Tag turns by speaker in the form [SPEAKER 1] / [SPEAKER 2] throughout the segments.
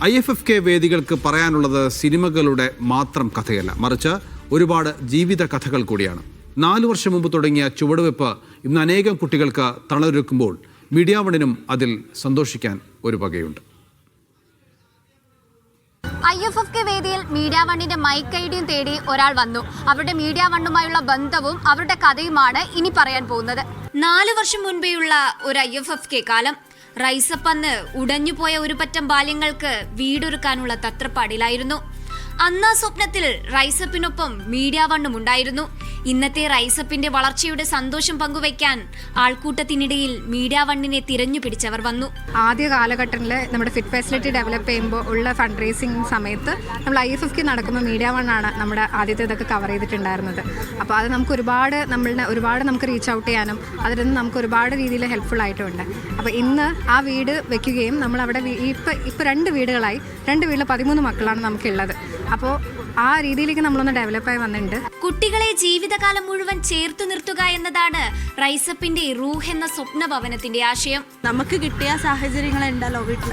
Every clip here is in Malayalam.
[SPEAKER 1] IFFK വേദികൾക്ക് പറയാനുള്ളത് സിനിമകളുടെ മാത്രം കഥയല്ല, മറിച്ച് ഒരുപാട് ജീവിത കഥകൾ കൂടിയാണ്. 4 വർഷം മുമ്പ് തുടങ്ങിയ ചുവടുവെപ്പ് ഇന്ന് അനേകം കുട്ടികൾക്ക് തണലൊരുക്കുമ്പോൾ മീഡിയ വണ്ണിനും അതിൽ സന്തോഷിക്കാൻ ഒരു വകയുണ്ട്.
[SPEAKER 2] IFFK വേദിയിൽ മീഡിയ വണ്ണിന്റെ മൈക്ക് ഐഡിയും തേടി ഒരാൾ വന്നു. അവരുടെ മീഡിയ വണ്ണുമായുള്ള ബന്ധവും അവരുടെ കഥയുമാണ് ഇനി പറയാൻ പോകുന്നത്. 4 വർഷം മുൻപേയുള്ള ഒരു IFFK കാലം. റൈസപ്പ് അന്ന് ഉടഞ്ഞുപോയ ഒരു പറ്റം ബാല്യങ്ങൾക്ക് വീടൊരുക്കാനുള്ള തത്രപ്പാടിലായിരുന്നു. അന്ന് ആ സ്വപ്നത്തിൽ റൈസപ്പിനൊപ്പം മീഡിയ വണ്ണും ഉണ്ടായിരുന്നു. ഇന്നത്തെ റൈസപ്പിന്റെ വളർച്ചയുടെ സന്തോഷം പങ്കുവയ്ക്കാൻ ആൾക്കൂട്ടത്തിനിടയിൽ മീഡിയ വണ്ണിനെ തിരഞ്ഞു പിടിച്ചവർ വന്നു.
[SPEAKER 3] ആദ്യ കാലഘട്ടത്തിൽ നമ്മുടെ ഫിറ്റ് ഫെസിലിറ്റി ഡെവലപ്പ് ചെയ്യുമ്പോൾ ഉള്ള ഫണ്ട് റേസിംഗ് സമയത്ത് നമ്മൾ IFFK നടക്കുമ്പോൾ മീഡിയ വണ്ണാണ് നമ്മുടെ ആദ്യത്തെ ഇതൊക്കെ കവർ ചെയ്തിട്ടുണ്ടായിരുന്നത്. അപ്പോൾ അത് നമുക്ക് ഒരുപാട് നമുക്ക് റീച്ച് ഔട്ട് ചെയ്യാനും അതിൽ നിന്ന് നമുക്ക് ഒരുപാട് രീതിയിൽ ഹെൽപ്ഫുൾ ആയിട്ടുണ്ട്. അപ്പോൾ ഇന്ന് ആ വീട് വെക്കുകയും നമ്മളവിടെ ഇപ്പോൾ 2 വീടുകളായി, 2 വീട്ടിൽ 13 മക്കളാണ് നമുക്കുള്ളത്. അപ്പോൾ ആ രീതിയിലേക്ക് നമ്മളൊന്ന് ഡെവലപ്പായി വന്നിട്ടുണ്ട്.
[SPEAKER 2] കുട്ടികളെ ജീവിതകാലം മുഴുവൻ ചേർത്ത് നിർത്തുക എന്നതാണ് റൈസപ്പിന്റെ റൂഹ് എന്ന സ്വപ്ന ഭവനത്തിന്റെ ആശയം.
[SPEAKER 4] നമുക്ക് കിട്ടിയ സാഹചര്യങ്ങളുണ്ടല്ലോ വീട്ടിൽ,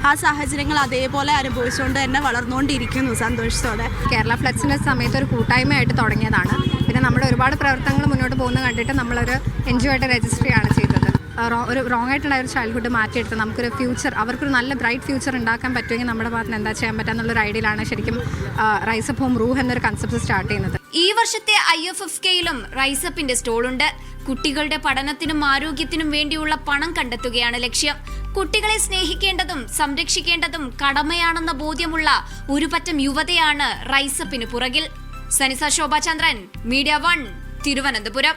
[SPEAKER 4] ആ സാഹചര്യങ്ങൾ അതേപോലെ അനുഭവിച്ചുകൊണ്ട് തന്നെ വളർന്നുകൊണ്ടിരിക്കുന്നു സന്തോഷത്തോടെ.
[SPEAKER 3] കേരള ഫ്ലഡ്സിൻ്റെ സമയത്ത് ഒരു കൂട്ടായ്മയായിട്ട് തുടങ്ങിയതാണ്. പിന്നെ നമ്മുടെ ഒരുപാട് പ്രവർത്തനങ്ങൾ മുന്നോട്ട് പോകുന്നത് കണ്ടിട്ട് നമ്മളൊരു NGO ആയിട്ട് രജിസ്റ്റർ ചെയ്തത്. ഒരു റോങ് ആയിട്ടുള്ള ഒരു ചൈൽഡ്ഹുഡ് മാറ്റിയെടുത്ത് നമുക്കൊരു ഫ്യൂച്ചർ, അവർക്കൊരു നല്ല ബ്രൈറ്റ് ഫ്യൂച്ചർ ഉണ്ടാക്കാൻ പറ്റുമെങ്കിൽ നമ്മുടെ ഭാഗത്ത് എന്താ ചെയ്യാൻ പറ്റുക എന്നുള്ളൊരു ഐഡിയയിലാണ് ശരിക്കും റൈസപ്പ് ഹോം റൂഹ് എന്നൊരു കൺസെപ്റ്റ് സ്റ്റാർട്ട് ചെയ്യുന്നത്.
[SPEAKER 2] ഈ വർഷത്തെ IFFKയിലും റൈസപ്പിന്റെ സ്റ്റോളുണ്ട്. കുട്ടികളുടെ പഠനത്തിനും ആരോഗ്യത്തിനും വേണ്ടിയുള്ള പണം കണ്ടെത്തുകയാണ് ലക്ഷ്യം. കുട്ടികളെ സ്നേഹിക്കേണ്ടതും സംരക്ഷിക്കേണ്ടതും കടമയാണെന്ന ബോധ്യമുള്ള ഒരു പറ്റം യുവതയാണ് റൈസപ്പിന് പുറകിൽ. സനിസ ശോഭാചന്ദ്രൻ, മീഡിയ വൺ, തിരുവനന്തപുരം.